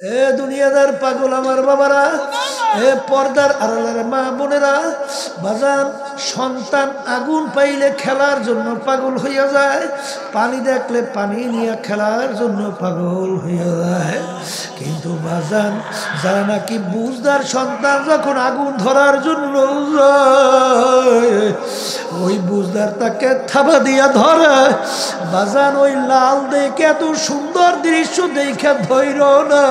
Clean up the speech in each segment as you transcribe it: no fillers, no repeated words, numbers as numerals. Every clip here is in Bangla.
এ দুনিয়াদার পাগল আমার বাবারা, এ পর্দার আড়ালের মা বোনেরা, বাজান সন্তান আগুন পাইলে খেলার জন্য পাগল হইয়া যায়, পানি দেখলে পানি নিয়ে খেলার জন্য পাগল হইয়া যায়। কিন্তু বাজান যারা নাকি বুঝদার সন্তান যখন আগুন ধরার জন্য যায়, ওই বুঝদার তাকে থাবা দিয়া ধরে। বাজান ওই লাল দেখে এত সুন্দর দৃশ্য দেখে ধৈর্য না,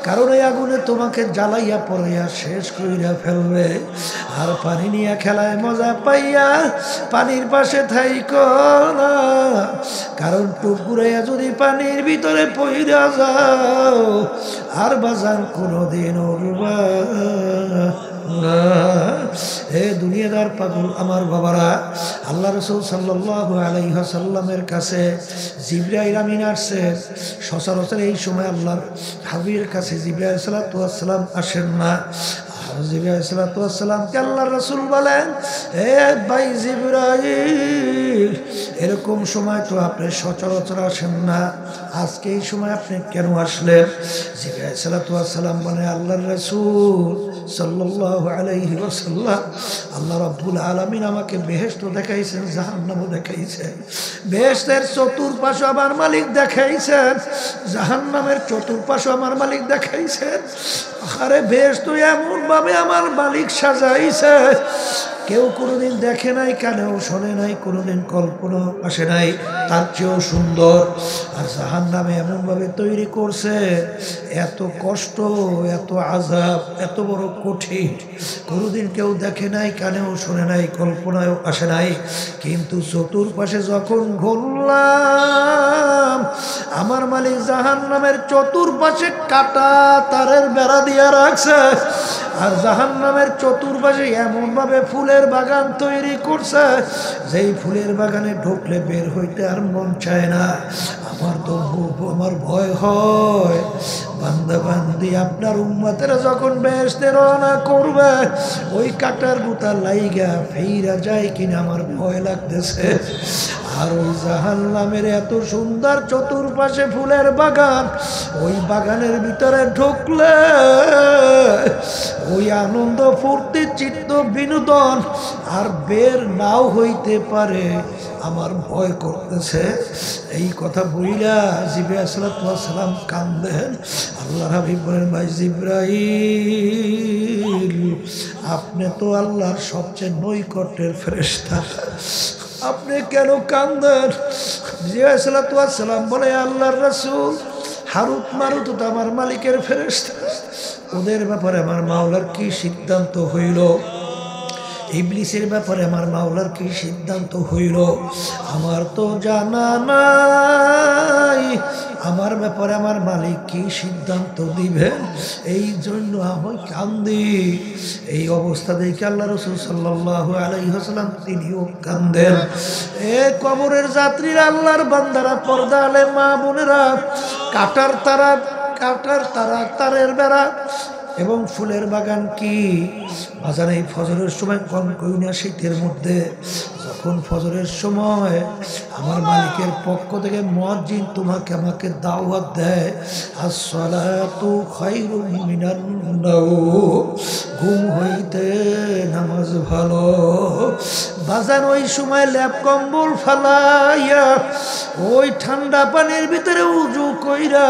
কারণ এই আগুনে তোমাকে জ্বালাইয়া পড়াইয়া শেষ কইরা ফেলবে। আর পানি নিয়ে খেলায় মজা পাইয়া পানির পাশে থাইকো না, কারণ টুকুরাইয়া যদি পানির ভিতরে পইরা যাও আর বাজান কোনোদিন উঠবা না। হে দুনিয়াদার পাগল আমার বাবারা, আল্লাহ রাসূল সাল্লাল্লাহু আলাইহি ওয়াসাল্লামের কাছে জিবরাইল আমিন আসছে। সচরাচর এই সময় আল্লাহর হাবিবের কাছে জিবরাইল সাল্লাল্লাহু আলাইহি ওয়াসাল্লাম আসেন না। জিবরাইল সাল্লাল্লাহু আলাইহি ওয়াসাল্লামকে আল্লাহর রাসূল বলেন, হে ভাই জিবরাইল, এরকম সময় তো আপনি সচরাচর আসেন না, আজকে এই সময় আপনি কেন আসলেন? জিবরাইল সাল্লাল্লাহু আলাইহি ওয়াসাল্লাম বলেন, আল্লাহর রাসূল সাল্লাল্লাহু আলাইহি ওয়াসাল্লাম, আল্লাহ রাব্বুল আলামিন আমাকে বেহেশত দেখাইছেন, জাহান্নামও দেখাইছেন। বেহেশতের চতুর্পাশে আমার মালিক দেখাইছেন, জাহান্নামের চতুর্পাশে আমার মালিক দেখাইছেন। আরে বেহেশত এমন ভাবে আমার মালিক সাজাইছে, কেউ কোনোদিন দেখে নাই, কানেও শোনে নাই, কোনোদিন কল্পনা আসে নাই তার চেয়েও সুন্দর। আর জাহান্নামে এমনভাবে তৈরি করছে, এত কষ্ট, এত আযাব, এত বড় কঠিন, কোনোদিন কেউ দেখে নাই, কানেও শোনে নাই, কল্পনায়ও আসে নাই। কিন্তু চতুর্পাশে যখন ঘুরলাম, আমার মালিক জাহান্নামের চতুর্পাশে কাটা তারের বেড়া দিয়া রাখছে। আর জাহান্নামের চতুর্পাশে এমনভাবে ফুলের বাগান তৈরি করছে, যেই ফুলের বাগানে ঢুকলে বের হইতে আর মন চায় না। আমার ভয় হয়, বান্দা বান্দি আপনার উম্মতেরা যখন বেহেশতে রওনা করবে, ওই কাটার গুতা লাইগা ফেইরা যায় কিনা আমার ভয় লাগতেছে। আর ওই জাহান্নামের এত সুন্দর চতুর্পাশে ফুলের বাগান, ওই বাগানের ভিতরে ঢুকলে ওই আনন্দ ফুর্তি চিত্ত বিনোদন আর বের নাও হইতে পারে, আমার ভয় করতেছে। এই কথা বইলা জিবরাইল সাল্লাল্লাহু আলাইহি ওয়াসাল্লাম কান্দেন। আল্লাহর হাবিব বলেন, ভাই জিবরাইল, আপনি তো আল্লাহর সবচেয়ে নৈকট্যের ফেরেশতা, আপনি কেন কান্দেন? জিবরাইল সাল্লাল্লাহু আলাইহি ওয়াসাল্লাম বলে, আল্লাহর রাসূল, হারুত মারুত তো আমার মালিকের ফেরেশতা, ওদের ব্যাপারে আমার মাওলার কি সিদ্ধান্ত হইল? ইবলিসের ব্যাপারে আমার মাওলার কি সিদ্ধান্ত হইল? আমার তো জানা নাই, আমার ব্যাপারে আমার মালিক কি সিদ্ধান্ত দিবেন? এই জন্য আমি কান্দি। এই অবস্থা দেখে আল্লাহ রাসূল সাল্লাল্লাহু আলাইহি ওয়াসাল্লাম তিনিও কান্দেন। এ কবরের যাত্রীরা, আল্লাহর বান্দারা, পর্দা আলে মা বোনেরা, কাটার তারা, তারের বেড়া এবং ফুলের বাগান কি বাজার। এই ফজরের সময় কনকইনা শীতের মধ্যে যখন ফজরের সময় আমার মালিকের পক্ষ থেকে মুয়াজ্জিন তোমাকে আমাকে দাওয়াত দেয়, আসসালাতু খায়রুম মিনান নাওম, ঘুম হইতে নামাজ ভালো। বাজান ওই সময় ল্যাপ কম্বল ফালাইয়া ওই ঠান্ডা পানির ভিতরে উজু কইরা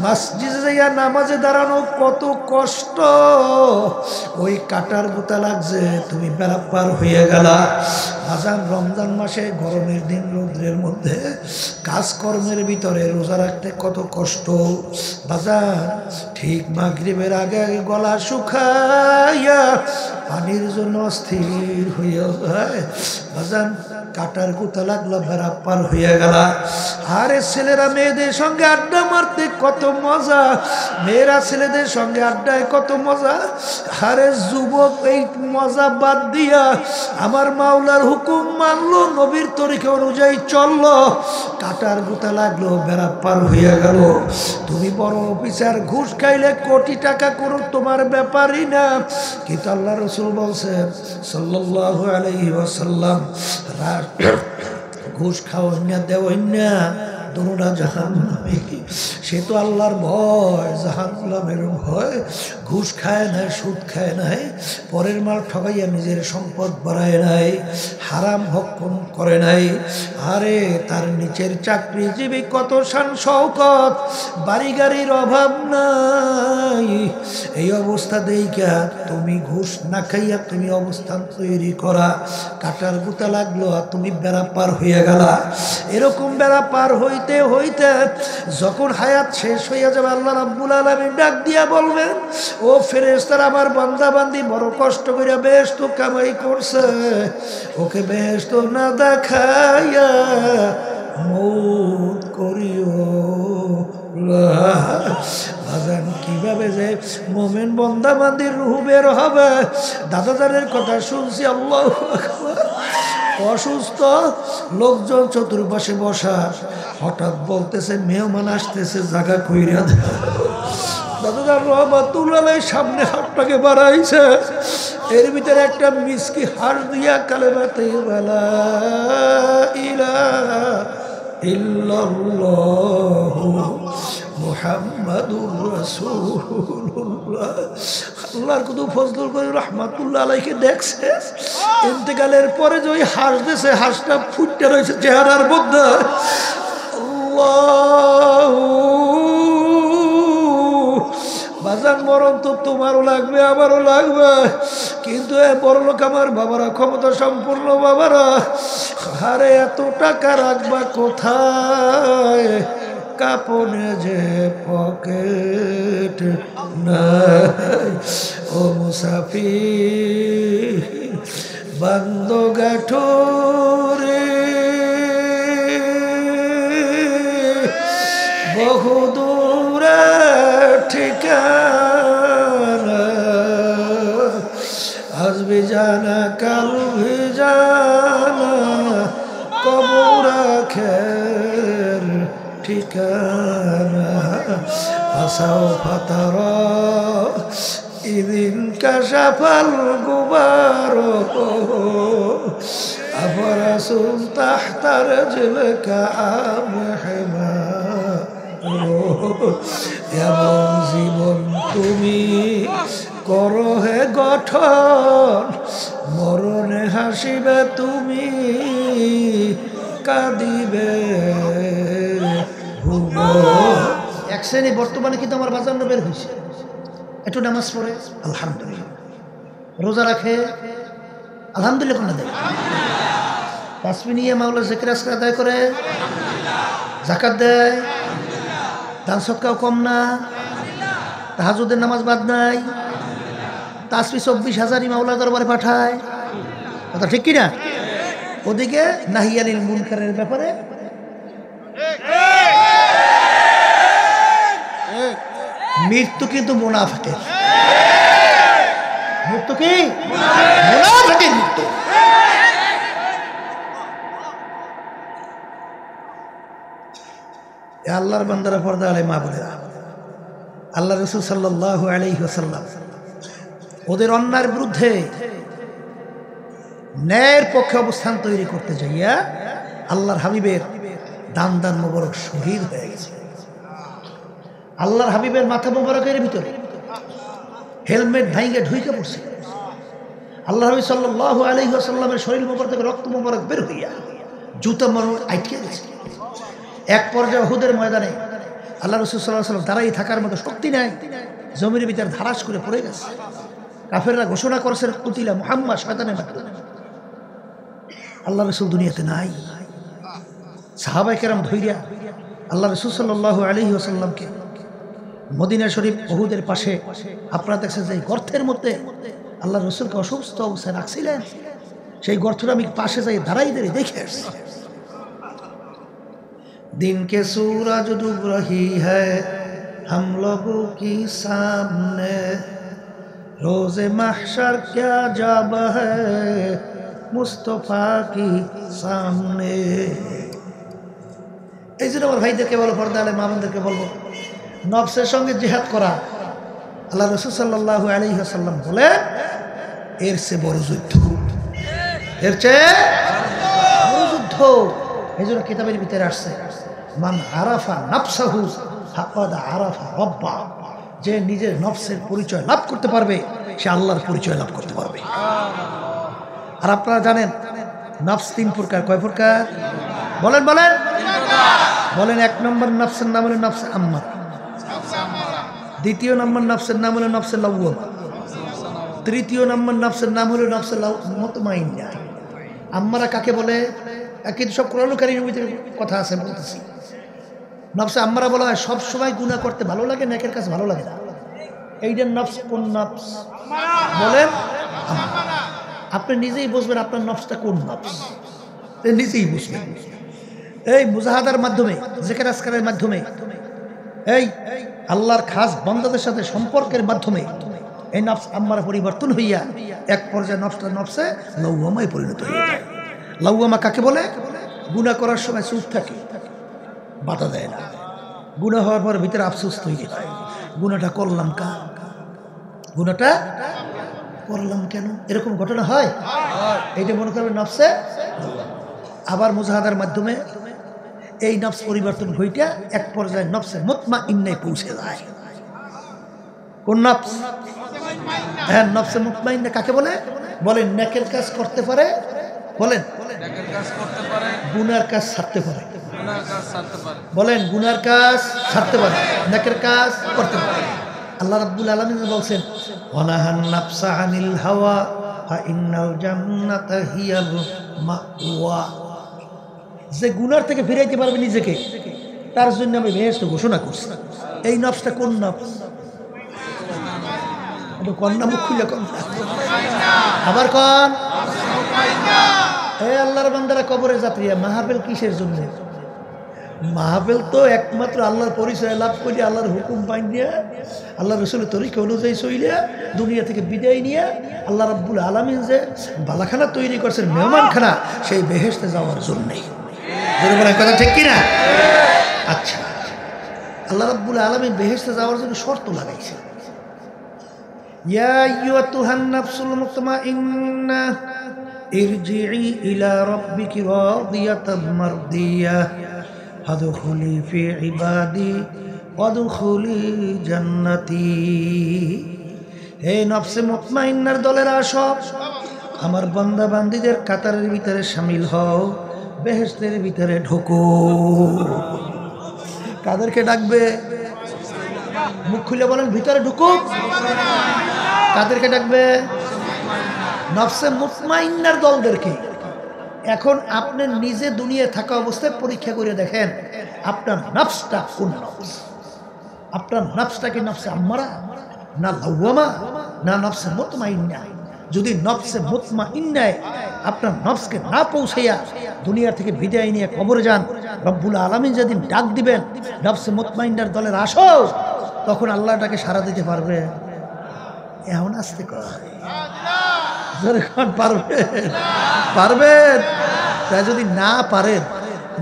মসজিদে যাইয়া নামাজে দাঁড়ানো কত কষ্ট। ওই কাটার গুতা লাগছে, তুমি বেলা পার হয়ে গেলা। বাজান রমজান মাসে গরমের দিন রৌদ্রের মধ্যে কাজকর্মের ভিতরে রোজা রাখতে কত কষ্ট। বাজান ঠিক মাগরিবের আগে আগে গলা শুকাইয়া পানির জন্য অস্থির হইয়া যায়। বাজান কাটার গুতা লাগলো, বেড়া পার হইয়া গেল। আরে ছেলেরা মেয়েদের সঙ্গে আড্ডা মারতে কত মজা, মেয়েরা ছেলেদের সঙ্গে আড্ডায় কত মজা। আরে যুবক এই মজা বাদ দিয়া আমার মাওলার হুকুম মানলো, নবীর তরিকা অনুযায়ী চললো, কাটার গুতা লাগলো, বেড়া পার হইয়া গেল। তুমি বড় অফিসার, ঘুষ খাইলে কোটি টাকা করো তোমার ব্যাপারই না। কিন্তু আল্লাহ রাসূল বলছেন সাল্লাল্লাহু আলাইহি ওয়াসাল্লাম, ঘুষ খাওয়া না দেওয়া না, দুটোটা জাহান্নামে। সে তো আল্লাহর ভয়, জাহান্নামের ভয়, ঘুষ খায় নাই, সুদ খায় নাই, পরের মাল ঠকাইয়া নিজের সম্পদ বাড়ায় নাই, হারাম ভক্ষণ করে নাই। আরে তার নিচের চাকরিজীবী কত শান শওকত, বাড়ি গাড়ির অভাব নাই। এই অবস্থা দেইকা তুমি ঘুষ না খাইয়া তুমি অবস্থান তৈরি করা, কাটার গুতা লাগলো আর তুমি বেড়া পার হইয়া গেলা। এরকম বেড়া পার হইতে হইতে যখন হায়াত শেষ হইয়া যাবে, আল্লাহ রাব্বুল আলামিন ডাক দিয়া বলবেন, ও ফেরেশতারা, আমার বান্দা বান্দি বড় কষ্ট কইরা বেহেশত কামাই করছে, ওকে বেহেশত না দেখাইয়া মৌত করিও। বাজান কিভাবে যে মোমেন বান্দা বান্দির রূহ বের হবে। দাদাদারের কথা শুনছি, আল্লাহু আকবার। অসুস্থ লোকজন চতুর্পাশে বসা, হঠাৎ বলতেছে মেহমান আসতেছে, জায়গা কইরা দেয়। দাদাদার রহমাতুল্লাহ সামনে হাতটাকে বাড়াইছে, এর ভিতরে একটা মিসকি হার দিয়া কালেমা তাইয়্যিবা ইলাহা ইল্লাল্লাহু মুহাম্মাদুর রাসূলুল্লাহ। আল্লাহর কত ফজল করে রহমাতুল্লাহ আলাইহি দেখছে, ইন্তেকালের পরে যে ওই হাঁস দিয়েছে, হাঁসটা ফুটতে রয়েছে চেহারার মধ্যে। আল্লাহু বাজান, মরণ তো তোমারও লাগবে আমারও লাগবে, কিন্তু এ বড়লোক আমার বাবারা, ক্ষমতা সম্পূর্ণ বাবারা, আরে এত টাকা রাখবা কোথায়? কাপনে যে পকেট নাই। ও মুসাফির বান্দ গাঠুরে, বহু দূরে ঠিকানা, আজ ভি জানা কাল ভি জানা, কবর আখের ঠিকানা। আসাও ফাতারা ইদিন কাশাফাল গুবার, আফরাসুন তাহতার জিলকা আমহিমা। এমন জীবন তুমি করো হে গঠন, মরণে হাসিবে তুমি, কাঁদিবে এক শ্রেণী। বর্তমানে কিন্তু আমার বাজার বের হয়েছে, একটু নামাজ পড়ে আলহামদুলিল্লাহ, রোজা রাখে আলহামদুলিল্লাহ, কোনো দেয় তাসবিহ নিয়ে মাওলা জিকির আজকার আদায় করে, যাকাত দেয়, দান সদকাও কম না, তাহাজ্জুদের নামাজ বাদ নাই, তাসবিহ 24,000 মাওলা দরবারে পাঠায়। কথা ঠিক কিনা? ওদিকে নাহি আনিল মুনকারের ব্যাপারে মৃত্যু কিন্তু মুনাফিকের, মৃত্যু কি মুনাফিকের মৃত্যু। আল্লাহর বান্দারা, পর্দা আলে মা বোনেরা, আল্লাহ রাসূল সাল্লাল্লাহু আলাইহি ওয়াসাল্লাম ওদের অন্যায়ের বিরুদ্ধে ন্যায়ের পক্ষে অবস্থান তৈরি করতে যাইয়া আল্লাহর হাবিবের দান দান মোবারক শহীদ হয়ে গেছে। আল্লাহর হাবিবের মাথা মোবারকের ভিতরে হেলমেট ভাঙে ঢুকে পড়ছে। আল্লাহ হাবিব সাল্লাল্লাহু আলাইহি ওয়াসাল্লামের শরীর মোবারক থেকে রক্ত মোবারক বের হইয়া জুতা মোবারক আটকে গেছে। এক পর্যায়ে উহুদের ময়দানে আল্লাহ রাসূল সাল্লাল্লাহু আলাইহি ওয়াসাল্লাম দাঁড়াই থাকার মতো শক্তি নাই, জমির ভিতর ধারাস করে পড়ে গেছে। কাফেররা ঘোষণা করেছে, কুতিলা মুহাম্মদ শয়তানের মাধ্যমে। আল্লাহ রাসূল দুনিয়াতে নাই। সাহাবায়ে কেরাম ধৈর্য আল্লাহ রাসূল সাল্লাল্লাহু আলাইহি ওয়াসাল্লামকে মদিনা শরীফ উহুদের পাশে, আপনারা দেখছেন যে গর্তের মধ্যে আল্লাহ রাসূলকে অসুস্থ অবস্থায় রাখছিলেন, সেই গর্তটা আমি পাশে যাই দাঁড়াই দেখে আসছি। दिन के सूरज डूब रही है हम लोगों की सामने, रोज़े महशर क्या जाब है मुस्तफा की सामने। এই জন্য আমার ভাইদেরকে বলো, পর্দা আলে মা বোনদেরকে বলবো, নফসের সঙ্গে জিহাদ করা আল্লাহ রাসূল সাল্লাল্লাহু আলাইহি ওয়াসাল্লাম বলে এর চেয়ে বড় যুদ্ধ, এর চেয়ে বড় যুদ্ধ। এই জন্য কিতাবের ভিতরে আসছে, মান আরাফা নাফসাহু ফাকাদ আরাফা রাব্বা, যে নিজের নফসের পরিচয় লাভ করতে পারবে সে আল্লাহর পরিচয় লাভ করতে পারবে। আর আপনারা জানেন নফস 3 প্রকার। কয় প্রকার বলেন বলেন বলেন? 1 নম্বর নফসের নাম হলো নফস আম্মারা, দ্বিতীয় নম্বর নফসের নাম হলো নফসে লাওয়ামা, তৃতীয় নম্বর নফসের নাম হলো নফসে মুতমাইন্না। আম্মারা কাকে বলে? কিন্তু সব কোরআন কারীমের ভিতরে কথা আছে, বলতেছি। নফসে আম্মারা বলা হয় সব সময় গুনাহ করতে ভালো লাগে, নেকের কাজ ভালো লাগে না। এইটার নফস কোন নফস বলেন? আপনি নিজেই বুঝবেন আপনার নফসটা কোন নফস, নিজেই বুঝবেন। এই মুজাহাদার মাধ্যমে, জিকির আজকারের মাধ্যমে, এই আল্লাহর খাস বান্দাদের সাথে সম্পর্কের মাধ্যমে এই নফস আম্মারা পরিবর্তন হইয়া এক পর্যায়ে নফসটা নফসে লাওয়ামায় পরিণত হয়ে যায়। লাওয়ামা কাকে বলে? গুনাহ করার সময় চুপ থাকে, বাধা দেয় না। গুনাহ হওয়ার পর ভিতরে আফসোস তৈরি হয়, গুনাহটা করলাম গুনাহটা করলাম কেন, এরকম ঘটনা হয়। এইটা মনে করবে নফসে। আবার মুজাহাদার মাধ্যমে এই নফস পরিবর্তন হইটা এক পর্যায়ে নফসে মুতমাইন্নায় পৌঁছে যায়। কোন নফস? হ্যাঁ, নফসে মুতমাইন্না কাকে বলে? বলেন নেকের কাজ করতে পারে, বলেন গুনার কাজ ছাড়তে পারে, বলেন গুনার কাজ ছাড়তে পারে, নেকের কাজ করতে পারে। আল্লাহ রাব্বুল আলামিন বলছেন ওয়ানাহান নাফসা আনিল হাওয়া ফা ইন্নাল জান্নাতা হিয়াল মাওয়া, যে গুনার থেকে ফিরাইতে পারবে নিজেকে তার জন্য আমি বেহেশত ঘোষণা করছি। এই নফসটা কোন নফস? এটা কোন নাম? মুখ খুলে কোন? আবার কোন? এই আল্লাহর বান্দারা কবরে যাত্রীরা মাহফিল কিসের জন্য? মাহফিল তো একমাত্র আল্লাহর পরিচয় লাভ করি, আল্লাহর হুকুম পাই দিয়ে, আল্লাহ রসুলের তরিকা অনুযায়ী চইলে দুনিয়া থেকে বিদায় নিয়ে আল্লাহ রাব্বুল আলামিন যে বালাখানা তৈরি করছেন, মেহমানখানা, সেই বেহেশতে যাওয়ার জন্যই। কথা ঠিক কিনা? আচ্ছা, আল্লাহ রাব্বুল আলামিন বেহেশতে যাওয়ার জন্য শর্ত লাগাইছে। ইয়া আইয়ুহান নাফসুল মুতমাইন্না ইরজিই ইলা রাব্বিকি রাদিয়াতাম মারদিয়াহ ফাদখুলি ফি ইবাদি ওয়াদখুলি জান্নাতি। হে নফসে মুতমাইন্নার দলের আসো, আমার বান্দা বান্দীদের কাতারের ভিতরে শামিল হও, বেহেশতের ভিতরে ঢোকো। কাদেরকে ডাকবে? মুখ খুলে বলেন ভিতরে ঢুকো। কাদেরকে ডাকবে? নফসে মুতমাইন্নার দলদেরকে। এখন আপনি নিজে দুনিয়ায় থাকা অবস্থায় পরীক্ষা করে দেখেন আপনার নফসটা কোন নফস। আপনার নফসটা কি নফসে আম্মারা, না লাওয়ামা, না নফসে মুতমাইন্না? যদি নফসে মুতমাইন্নায় আপনার নফসকে না পৌঁছাইয়া দুনিয়া থেকে বিদায় নিয়ে কবরে যান, রব্বুল আলামিন যেদিন ডাক দিবেন নফসে মুতমাইন্নার দলের আসো, তখন আল্লাহটাকে সাড়া দিতে পারবে? এখন আসতে কয় পারবেন? পারবেন? তাই যদি না পারেন,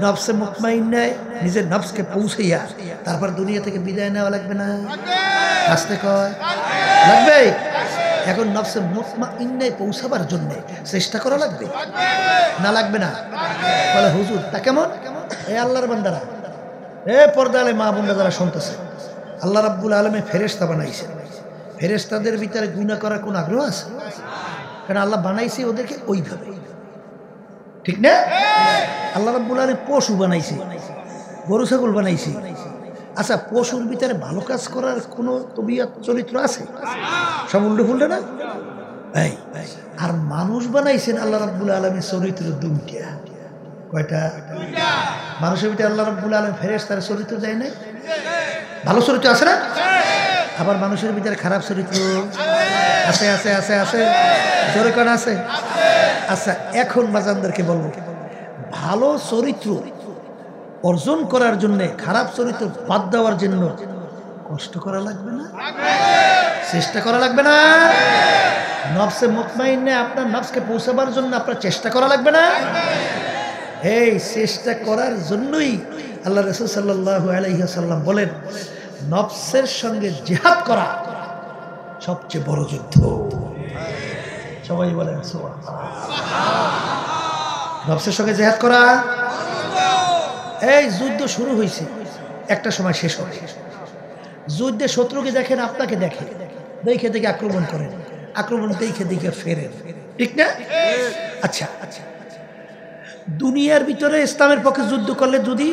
নফসে মুতমাইন্নায় নিজের নফসকে পৌঁছাইয়া তারপর দুনিয়া থেকে বিদায় নেওয়া লাগবে না? আসতে কয় লাগবে। এখন নফসে মুতমাইন্নায় পৌঁছাবার জন্য চেষ্টা করা লাগবে না লাগবে না? বলে হুজুর তা কেমন? এই আল্লাহর বান্দারা, এ পর্দালে মা বোনরা যারা শুনতেছে, আল্লাহ রাব্বুল আলামিন ফেরেশতা বানাইছে। ফেরেশতাদের ভিতরে গুনাহ করার কোন আগ্রহ আছে? কারণ আল্লাহ বানাইছে ওদেরকে ওইভাবে, ঠিক না? আল্লাহ রাব্বুল আলামিন পশু বানাইছে, গরু ছাগল বানাইছে। আচ্ছা, পশুর ভিতরে ভালো কাজ করার কোনো তবিয়ত চরিত্র আছে? সব উল্টো ফুলটা না? এই আর মানুষ বানাইছেন আল্লাহ রাব্বুল আলামিন চরিত্র দুইটা। কয়টা? মানুষের ভিতরে আল্লাহ রাব্বুল আলামিন ফেরেশতার চরিত্র দেয় না? ভালো চরিত্র আছে না? আবার মানুষের ভিতরে খারাপ চরিত্র আছে আছে আছে আছে জোরে কোন আছে? আচ্ছা, এখন বাজানদেরকে বলবো, ভালো চরিত্র অর্জন করার জন্য খারাপ চরিত্র বাদ দেওয়ার জন্য কষ্ট করা লাগবে না? চেষ্টা করা লাগবে না? নফসে মুতমাইন্না আপনার নফসকে পৌঁছাবার জন্য আপনার চেষ্টা করা লাগবে না? এই চেষ্টা করার জন্যই আল্লাহ রাসূল সাল্লাল্লাহু আলাইহি ওয়াসাল্লাম বলেন, নফসের সঙ্গে জিহাদ করা সবচেয়ে বড় যুদ্ধ। সবাই বলেন সুবহানাল্লাহ। নফসের সঙ্গে জিহাদ করা, এই যুদ্ধ শুরু হয়েছে একটা সময় শেষ হবে। যুদ্ধে শত্রুকে দেখেন, আপনাকে দেখে, দেখে দেখে আক্রমণ করেন, আক্রমণ দেখে দেখে ফেরেন, ঠিক না? আচ্ছা, দুনিয়ার ভিতরে ইসলামের পক্ষে যুদ্ধ করলে যদি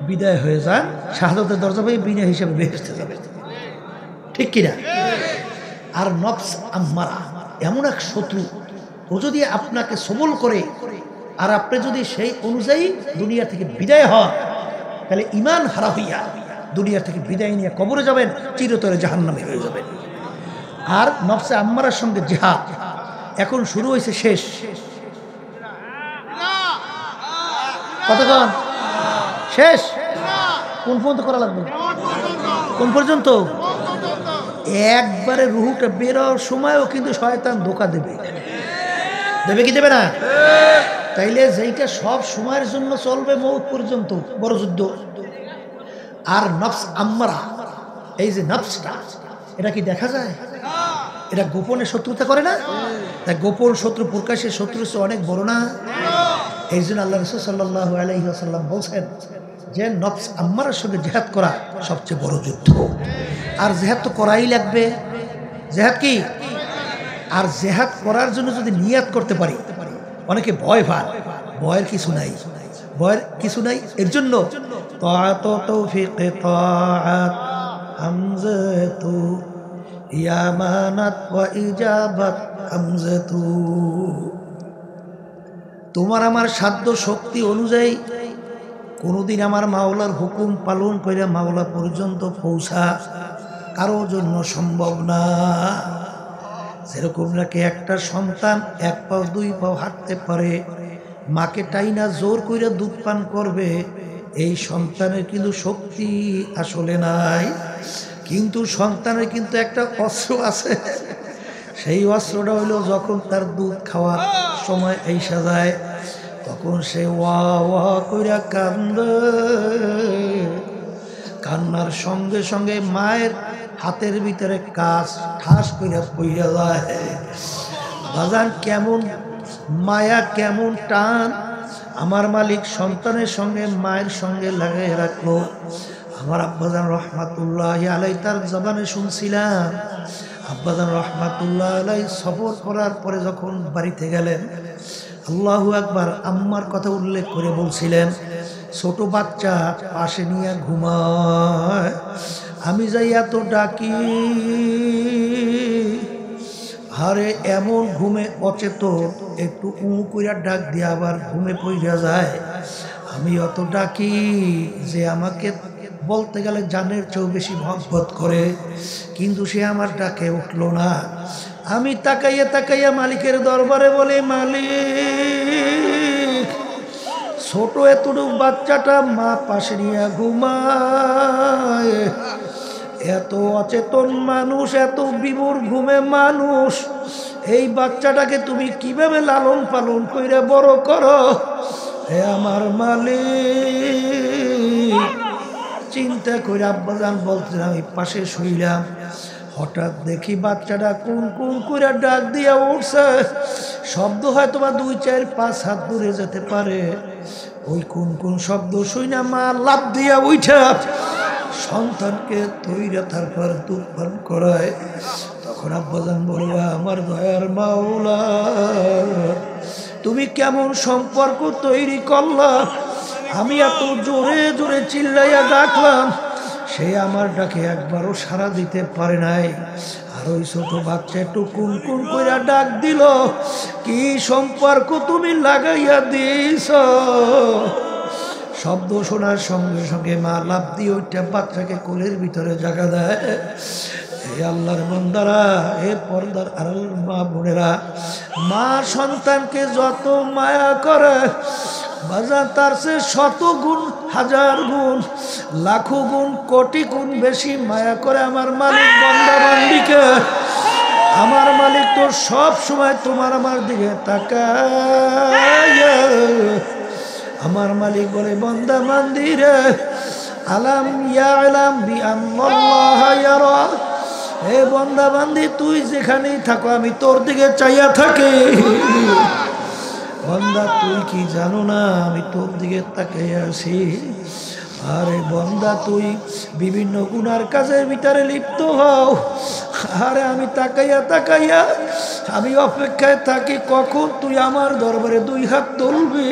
বিদায় হয়ে যান, শাহাদাতের দরজা পেয়ে বিনা হিসেবে বেহেশতে যাবে, ঠিক কিনা? আর নফস আম্মারা এমন এক শত্রু, ও যদি আপনাকে সবল করে আর আপনি যদি সেই অনুযায়ী দুনিয়া থেকে বিদায় হন, তাহলে ঈমান হারা হইয়া দুনিয়া থেকে বিদায় নিয়ে কবরে যাবেন, চিরতরে জাহান্নামে হয়ে যাবেন। আর নফসে আম্মারার সঙ্গে জিহাদ এখন শুরু হয়েছে, শেষ কতক্ষণ? শেষ। কোন পর্যন্ত করা লাগবে? কোন পর্যন্ত? একবারে রুহুটা বেরোর সময়ও কিন্তু শয়তান ধোঁকা দেবে, দেবে কি দেবে না? তাইলে যেইটা সব সময়ের জন্য চলবে মৌত পর্যন্ত, বড় যুদ্ধ। আর নফস আম্মারা, এই যে নফসটা, এটা কি দেখা যায়? এটা গোপনে শত্রুতা করে না? তাই গোপন শত্রু প্রকাশের শত্রু অনেক বড় না? এই জন্য আল্লাহ রাসূল সাল্লাল্লাহু আলাইহি ওয়াসাল্লাম বলছেন যে নফস আম্মারার সঙ্গে জিহাদ করা সবচেয়ে বড় যুদ্ধ। আর জিহাদ তো করাই লাগবে। জিহাদ কি? আর জিহাদ করার জন্য যদি নিয়াত করতে পারি, অনেকে ভয় পায়, ভয়ের কিছু নাই, ভয়ের কিছু নাই। এর জন্য তাআত তৌফিক তাআত হামজাতু ইয়ামানাত ওয়া ইজাবাত হামজাতু। তোমার আমার সাধ্য শক্তি অনুযায়ী কোনোদিন আমার মাওলার হুকুম পালন করে মাওলা পর্যন্ত পৌঁছা কারোর জন্য সম্ভব না। যেরকম নাকি একটা সন্তান এক পাও দুই পাও হাঁটতে পারে, মাকে টাইনা জোর করে দুধ পান করবে, এই সন্তানের কিন্তু শক্তি আসলে নাই। কিন্তু সন্তানের কিন্তু একটা অস্ত্র আছে, সেই অস্ত্রটা হইলো যখন তার দুধ খাওয়ার সময় এসে যায়, তখন সে ওয়া ওয়া কইরা কান্দে। কান্নার সঙ্গে সঙ্গে মায়ের হাতের ভিতরে কাজ ঠাস কইরা পইরা যায়। বাজান কেমন মায়া, কেমন টান আমার মালিক সন্তানের সঙ্গে মায়ের সঙ্গে লাগাই রাখলো। আমার আব্বাজান রহমাতুল্লাহ আলাই তার জবানে শুনছিলাম, আব্বাজান রহমাতুল্লাহ আলাই সফর করার পরে যখন বাড়িতে গেলেন, আল্লাহু আকবার, আম্মার কথা উল্লেখ করে বলছিলেন, ছোট বাচ্চা পাশে নিয়ে ঘুমায়, আমি যাই এত ডাকি, আরে এমন ঘুমে অচেতন, একটু কইরা ডাক দিয়ে আবার ঘুমে পড়ে যায়। আমি অত ডাকি যে আমাকে বলতে গেলে জানের চেয়েও বেশি মহব্বত করে, কিন্তু সে আমার ডাকে উঠলো না। আমি তাকাইয়া তাকাইয়া মালিকের দরবারে বলে, মালিক, ছোট এতটুকু বাচ্চাটা মা পাশে নিয়ে ঘুমায়, এত অচেতন মানুষ, এত বিমূঢ় ঘুমে মানুষ, এই বাচ্চাটাকে তুমি কিভাবে লালন পালন কইরা বড় করো? হে আমার মালিক, চিন্তা করে আব্বাজান বলতেন, আমি পাশে শুইলাম, হঠাৎ দেখি বাচ্চাটা কোন কোন করে ডাক দিয়া উঠছে। শব্দ হয়তো বা 2-4-5 হাত দূরে যেতে পারে। ওই কোন কোন শব্দ শুই না মা লাফ দিয়া উঠা সন্তানকে তৈরা তারপর দুধ পান করায়। তখন আব্বাজান বলবা, আমার দয়ার মাওলা, তুমি কেমন সম্পর্ক তৈরি করলা? আমি এত জোরে জোরে চিল্লাইয়া ডাকলাম, সে আমার ডাকে একবারও সাড়া দিতে পারে নাই। আর ওই ছোট বাচ্চা একটু কুন কুন করে ডাক দিল, কি সম্পর্ক তুমি লাগাইয়া দিছ? শব্দ শোনার সঙ্গে সঙ্গে মা লাফ দিয়ে ওইটা বাচ্চাকে কোলের ভিতরে জায়গা দেয়। হে আল্লাহর বান্দারা, হে পর্দার আড়াল মা বোনেরা, মা সন্তানকে যত মায়া করে বাজার তার সে 100 গুণ, 1000 গুণ, লাখো গুণ, কোটি গুণ বেশি মায়া করে আমার মালিক বান্দা বান্দিকে। আমার মালিক তো সব সময় তোমার আমার দিকে তাকায়। আমার মালিক বলে, বান্দা বান্দিরে, আলাম ইয়ালাম বিআন্নাল্লাহ ইয়ারা, হে বান্দা বান্দি, তুই যেখানেই থাকো আমি তোর দিকে চাইয়া থাকি। বান্দা, তুই কি জানো না আমি তোর দিকে তাকাইয়া আছি? আরে বন্দা তুই বিভিন্ন গুনার কাজের ভিতরে লিপ্ত হও, আরে আমি তাকাইয়া তাকাইয়া আমি অপেক্ষায় থাকি কখন তুই আমার দরবারে দুই হাত তুলবি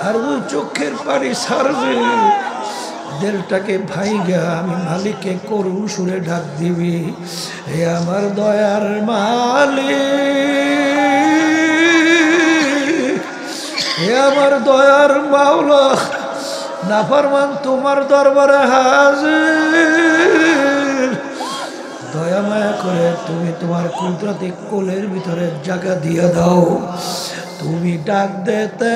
আর দুই চোখের পানি ছাড়বি। দিলটাকে ভাইগা আমি মালিককে করুণ সুরে ডাক দিবি, হে আমার দয়ার মালিক, হে আমার দয়ার মাওলা, নাফরমান তোমার দরবারে হাজির। দয়া মায়া করে তুমি তোমার কুদরতি কোলের ভিতরে জায়গা দিয়ে দাও। তুমি ডাক দিতে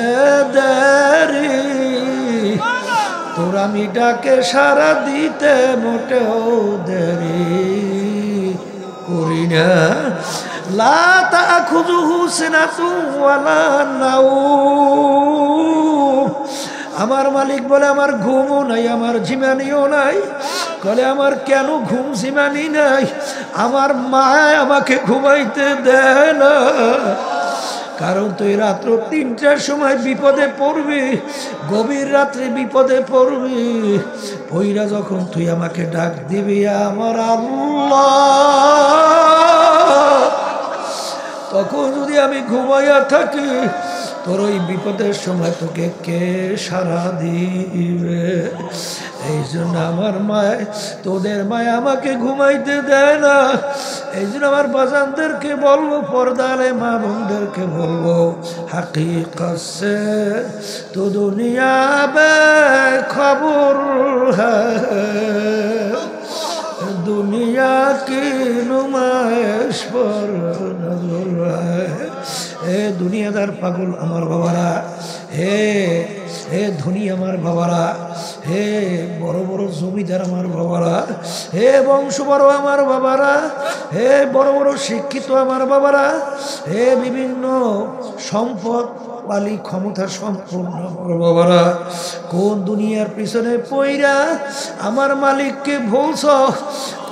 দেরি, তোর আমি ডাকে সারা দিতে মোটেও দেরি করি না। লা তাখুযুহু সিনাতুন ওয়ালা নাওম। আমার মালিক বলে আমার ঘুমও নাই, আমার ঝিমানিও নাই। বলে আমার কেন ঘুম ঝিমানি নাই? আমার মা আমাকে ঘুমাইতে দেয় না। কারণ তুই রাত্র ৩টার সময় বিপদে পড়বি, গভীর রাত্রে বিপদে পড়বি, পইরা যখন তুই আমাকে ডাক দিবি আমার আল্লাহ, তখন যদি আমি ঘুমাইয়া থাকি তোর ওই বিপদের সময় তোকে কে সারা দিবে? এই জন্য আমার মায়, তোদের মায় আমাকে ঘুমাইতে দেয় না। এই জন্য আমার বাজানদেরকে বলবো, পর্দারে মা বোনদেরকে বলবো, হাকিকত সে তো দুনিয়া বে খবর হ্যায়, দুনিয়া কি নুমাইশ পর নজর হ্যায়। হে দুনিয়াদার পাগল আমার বাবারা, হে হে ধনী আমার বাবারা, হে বড় বড় জমিদার আমার বাবারা, হে বংশ বড় আমার বাবারা, হে বড় বড় শিক্ষিত আমার বাবারা, হে বিভিন্ন সম্পদ পালি ক্ষমতা সম্পূর্ণ আমার বাবারা, কোন দুনিয়ার পিছনে পইরা আমার মালিককে ভুলছ?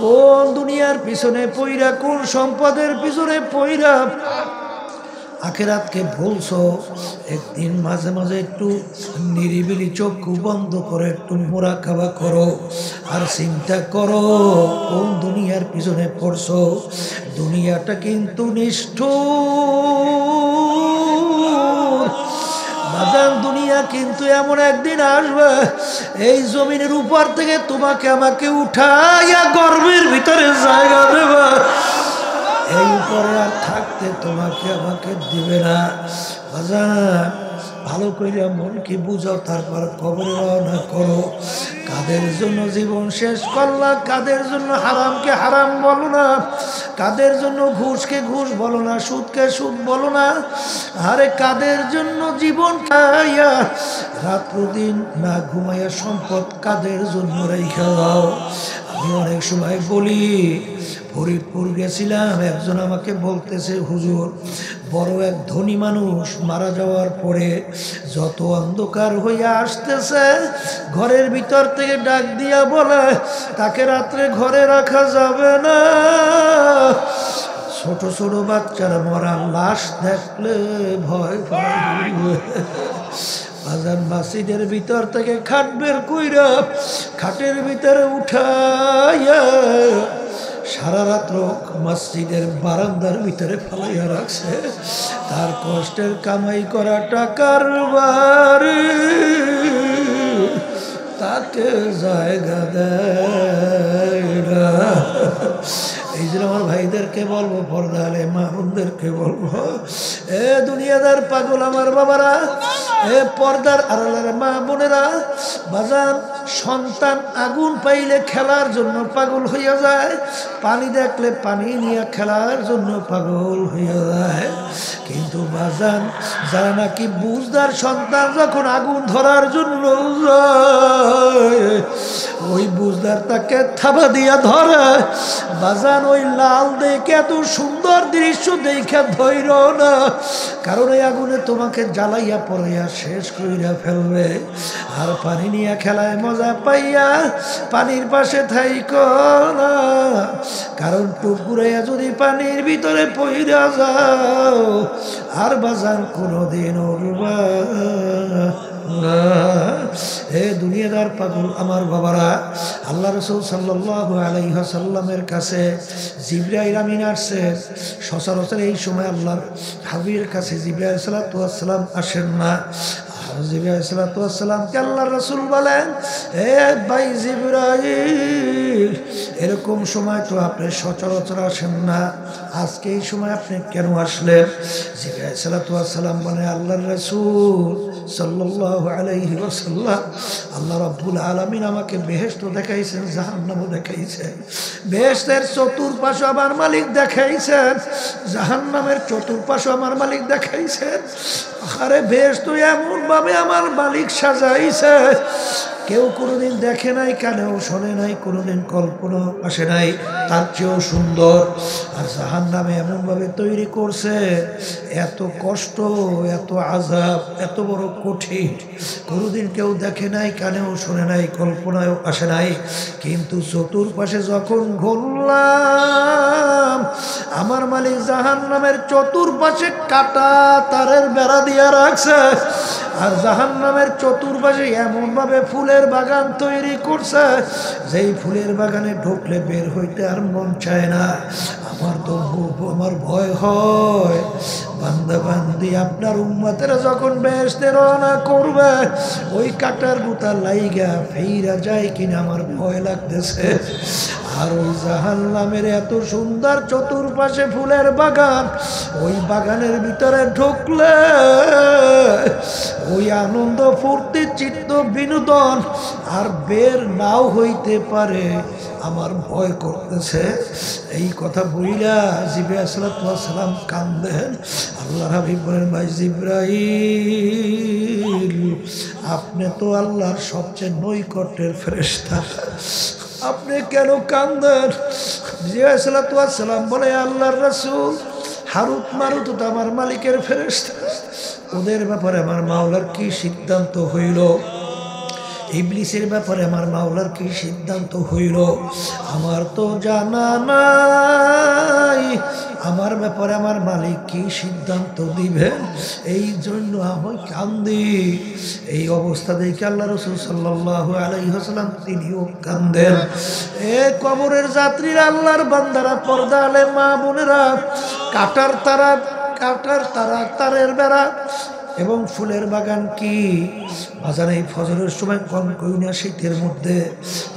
কোন দুনিয়ার পিছনে পইরা, কোন সম্পদের পিছনে পইরা আখিরাতকে ভুলছো? একদিন মাঝে মাঝে একটু নিরিবিলি চক্ষু বন্ধ করে একটু মুরাকাবা করো আর চিন্তা করো কোন দুনিয়ার পিছনে পড়ছো। দুনিয়াটা কিন্তু নিষ্ঠুর বাজান, দুনিয়া কিন্তু এমন একদিন আসবে এই জমিনের উপর থেকে তোমাকে আমাকে উঠাইয়া গর্বের ভিতরে জায়গা দেবে। এই উপরে আর থাকতে তোমাকে আমাকে দিবে না। বাজান ভালো কইরা মনকে বুঝাও, তারপর কবরে রওনা করো। কাদের জন্য জীবন শেষ করলা? কাদের জন্য হারামকে হারাম বলো না? কাদের জন্য ঘুষকে ঘুষ বলো না, সুদকে সুদ বলো না? আরে কাদের জন্য জীবন খাইয়া রাত্র দিন না ঘুমাইয়া সম্পদ কাদের জন্য রেখে দাও? আমি অনেক সময় বলি, ফরিদপুর গেছিলাম, একজন আমাকে বলতেছে, হুজুর বড় এক ধনী মানুষ মারা যাওয়ার পরে যত অন্ধকার হইয়া আসতেছে ঘরের ভিতর থেকে ডাক দিয়া বলে তাকে রাত্রে ঘরে রাখা যাবে না। ছোট ছোট বাচ্চারা মরা লাশ দেখলে ভয় পায়। বাজান মসজিদের ভিতর থেকে খাট বের কইরা খাটের ভিতরে উঠাইয়া সারা রাত্র মসজিদের বারান্দার ভিতরে ফেলাইয়া রাখছে। তার কষ্টের কামাই করা টাকার বাড়ি তাকে জায়গা দেয় না। এই জন্য আমার ভাইদেরকে বলবো, পর্দালে মা বোনদেরকে বলবো, এ দুনিয়াদার পাগল আমার বাবারা, এ পর্দার আড়ালের মা বোনেরা, বাজান সন্তান আগুন পাইলে খেলার জন্য পাগল হইয়া যায়, পানি দেখলে পানি নিয়ে খেলার জন্য পাগল হইয়া যায়। কিন্তু বাজান যারা নাকি বুঝদার সন্তান যখন আগুন ধরার জন্য যায়, ওই বুঝদার তাকে থাবা দিয়া ধরে। বাজান ওই লাল দেখে এত সুন্দর দৃশ্য দেখে ধৈর্য না, কারণ এই আগুনে তোমাকে জ্বালাইয়া পড়াইয়া শেষ কইরা ফেলবে। আর পানি নিয়ে খেলায় মজা পাইয়া পানির পাশে থাইকো না, কারণ টুকুরাইয়া যদি পানির ভিতরে পইরা যাও আর বাজান কোনোদিন উঠবা হে দুনিয়াদার পাগল আমার বাবারা, আল্লাহ রাসূল সাল্লাল্লাহু আলাইহি ওয়াসাল্লামের কাছে জিবরাইল আমিন আসছে। সচরাচর এই সময় আল্লাহর হাবিবের কাছে জিবরাইল সাল্লাল্লাহু আলাইহি ওয়াসাল্লাম আসেন না। জিবরাইল আলাইহিস সালাতু ওয়াস সালামকে আল্লাহর রাসূল বলেন, হে ভাই জিবরাইল, এরকম সময় তো আপনি সচরাচর আসেন না, আজকে এই সময় আপনি কেন আসলেন? জিবরাইল আলাইহিস সালাতু ওয়াস সালাম বলে, আল্লাহর রাসূল সাল্লাল্লাহু আলাইহি ওয়াসাল্লাম, আল্লাহ রাব্বুল আলামিন আমাকে বেহেশত দেখাইছেন, জাহান্নামও দেখাইছেন। বেহেশতের চতুর্পাশে আমার মালিক দেখাইছেন, জাহান্নামের চতুর্পাশে আমার মালিক দেখাইছেন। আরে বেহেশত এমন ভাবে আমার মালিক সাজাইছে, কেউ কোনোদিন দেখে নাই, কানেও শোনে নাই, কোনোদিন কল্পনা আসে নাই তার চেয়েও সুন্দর। আর জাহান্নামে এমনভাবে তৈরি করছে, এত কষ্ট, এত আযাব, এত বড় কঠিন, কোনোদিন কেউ দেখে নাই, কানেও শোনে নাই, কল্পনায়ও আসে নাই। কিন্তু চতুর্পাশে যখন ঘুরলাম, আমার মালিক জাহান্নামের চতুর্পাশে কাটা তারের বেড়া দিয়া রাখছে। আর জাহান্নামের চতুর্পাশে এমনভাবে ফুলের বাগান তৈরি করছে, যেই ফুলের বাগানে ঢুকলে বের হইতে আর মন চায় না। আমার ভয় হয়, বান্দা বান্দি আপনার উম্মতেরা যখন বেহেশতে রওনা করবে, ওই কাটার গুতা লাইগা ফেইরা যায় কিনা আমার ভয় লাগতেছে। আর ওই জাহান্নামের এত সুন্দর চতুর্পাশে ফুলের বাগান, ওই বাগানের ভিতরে ঢুকলে ওই আনন্দ ফুর্তি চিত্ত বিনোদন আর বের নাও হইতে পারে, আমার ভয় করতেছে। এই কথা বইলা জিবরাইল সাল্লাল্লাহু আলাইহি ওয়াসাল্লাম কান্দেন। আল্লাহ হাবিব বলেন, ভাই জিবরাইল, আপনি তো আল্লাহর সবচেয়ে নৈকট্যের ফেরেশতা, আপনি কেন কান্দেন? জিবরাইল সাল্লাল্লাহু আলাইহি ওয়াসাল্লাম বলে, আল্লাহর রাসূল, হারুত মারুত তো আমার মালিকের ফেরেশতা, ওদের ব্যাপারে আমার মাওলার কি সিদ্ধান্ত হইল? ইবলিসের ব্যাপারে আমার মাওলার কি সিদ্ধান্ত হইল? আমার তো জানা নাই। আমার ব্যাপারে আমার মালিক কি সিদ্ধান্ত দিবেন, এই জন্য আমি কান্দি। এই অবস্থা দেখে আল্লাহ রাসূল সাল্লাল্লাহু আলাইহি ওয়াসাল্লাম তিনিও কান্দেন। এ কবরের যাত্রীরা, আল্লাহর বান্দারা, পর্দা আলে মা বোনেরা, কাটার তারা, তারের বেড়া এবং ফুলের বাগান কি বাজার। এই ফজরের সময় কনকইনা শীতের মধ্যে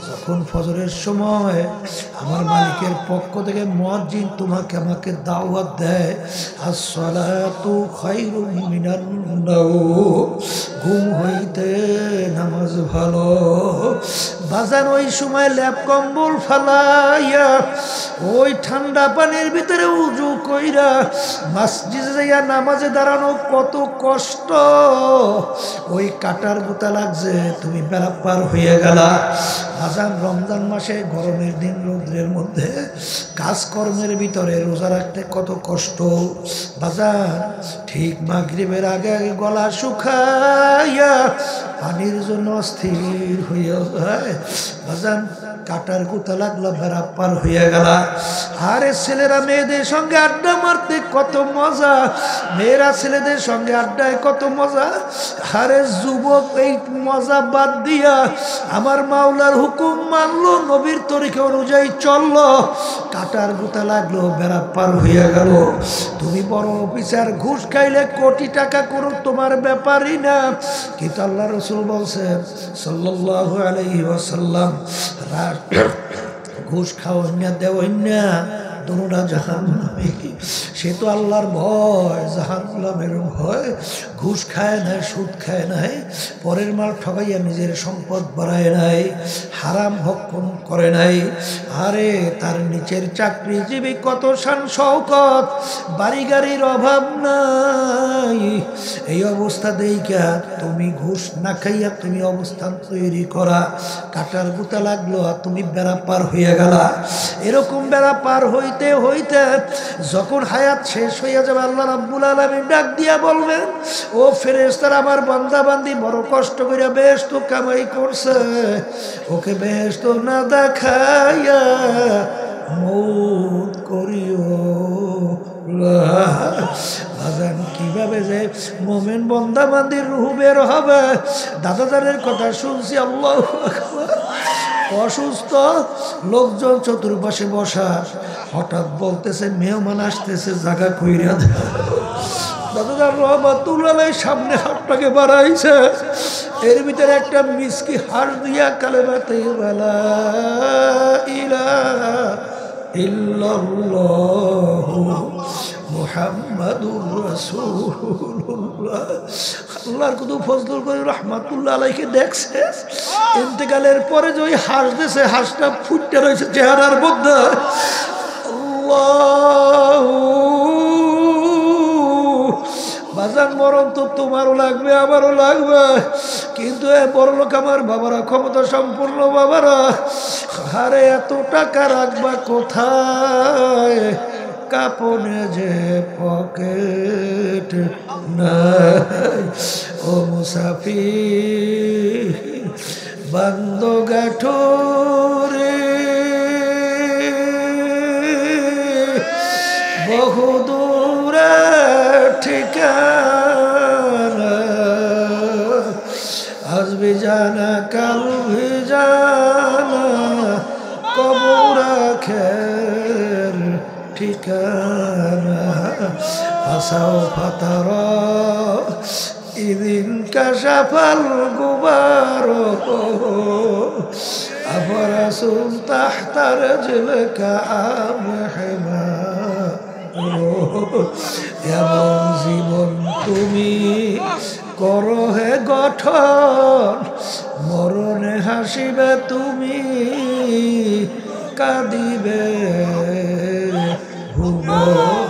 যখন ফজরের সময় আমার মালিকের পক্ষ থেকে মুয়াজ্জিন তোমাকে আমাকে দাওয়াত দেয়, আসসালাতু খায়রুম মিনান নাওম, ঘুম হইতে নামাজ ভালো। বাজান ওই সময় ল্যাপ কম্বল ফালাইয়া ওই ঠান্ডা পানির ভিতরে উজু কইরা মসজিদে যাইয়া নামাজে দাঁড়ানো কত কষ্ট। ওই কাটার গুতা লাগছে, তুমি বেড়া পার হয়ে গেলা। বাজান রমজান মাসে গরমের দিন রৌদ্রের মধ্যে কাজকর্মের ভিতরে রোজা রাখতে কত কষ্ট। বাজান ঠিক মাগরিবের আগে আগে গলা শুকাইয়া পানির জন্য অস্থির হইয়া যায়। বাজান কাটার গুতা লাগলো, বেড়া পার হইয়া গেলা। আরে ছেলেরা মেয়েদের সঙ্গে আড্ডা মারতে কত মজা, মেয়েরা ছেলেদের সঙ্গে আড্ডায় কত মজা। আরে যুবক এই মজা বাদ দিয়া আমার মাওলার হুকুম মানলো, নবীর তরিকা অনুযায়ী চললো, কাটার গুতা লাগলো, বেড়া পার হইয়া গেল। তুমি বড় অফিসার, ঘুষ খাইলে কোটি টাকা করো তোমার ব্যাপারই না। কিন্তু আল্লাহ রাসূল বলছেন সাল্লাল্লাহু আলাইহি ওয়াসাল্লাম, ঘুষ খাওয়া না দেওয়া না দোনোটা জাহান্নামে। সে তো আল্লাহর ভয়, জাহান্নামের ভয়। ঘুষ খায় নাই, সুদ খায় নাই, পরের মাল ঠকাইয়া নিজের সম্পদ বাড়ায় নাই, হারাম ভক্ষণ করে নাই। আরে তার নিচের চাকরিজীবী কত শান শওকত, বাড়ি গাড়ির অভাব নাই। এই অবস্থা দেইকা তুমি ঘুষ না খাইয়া তুমি অবস্থান তৈরি করা, কাটার গুতা লাগলো আর তুমি বেড়া পার হইয়া গেলা। এরকম বেড়া পার হইতে হইতে যখন হায়াত শেষ হইয়া যাবে, আল্লাহ রাব্বুল আলামিন ডাক দিয়া বলবেন, ও ফেরেশতারা, আমার বান্দা বান্দি বড় কষ্ট করে বেহেশত কামাই করছে, ওকে বেহেশত না দেখাইয়া মৌত করিও। বাজান কিভাবে যে মোমেন বন্দাবান্দির রুহ বের হবে। দাদাদারের কথা শুনছি, আল্লাহু আকবার। অসুস্থ লোকজন চতুর্পাশে বসা, হঠাৎ বলতেছে মেহমান আসতেছে, জায়গা কইরা দেয়। দাদাদার রহমাতুল্লাহ সামনে হাতটাকে বাড়াইছে, এর ভিতরে একটা মিসকি হার দিয়া কালেমাতে লা ইলাহা ইল্লাল্লাহু মুহাম্মাদুর রাসূলুল্লাহ। আল্লাহর কত ফজল করে রহমাতুল্লাহ আলাইকে দেখছে, ইন্তেকালের পরে যে ওই হাঁস দিয়েছে, হাঁসটা ফুটতে রয়েছে চেহারার মধ্যে। আল্লাহু বাজান, মরণ তো তোমারও লাগবে আমারও লাগবে, কিন্তু এ বড় লোক আমার বাবারা, ক্ষমতা সম্পূর্ণ বাবারা, হারে এত টাকা রাখবা কোথায়? কাপনে যে পকেট নাই, ও মুসাফির বান্দ গাঠুরে বহুদূরে ঠিকানা, আজ ভি জানা কাল ভি জানা, কবর আখের ঠিকানা। আসাও ফাতারা ইদিন কাশাফাল গুবারো, আফরাসুন তাহতা রাজলিকা আমহিমা। এমন জীবন তুমি করো হে গঠন, মরণে হাসিবে তুমি, কাঁদিবে ভুবন।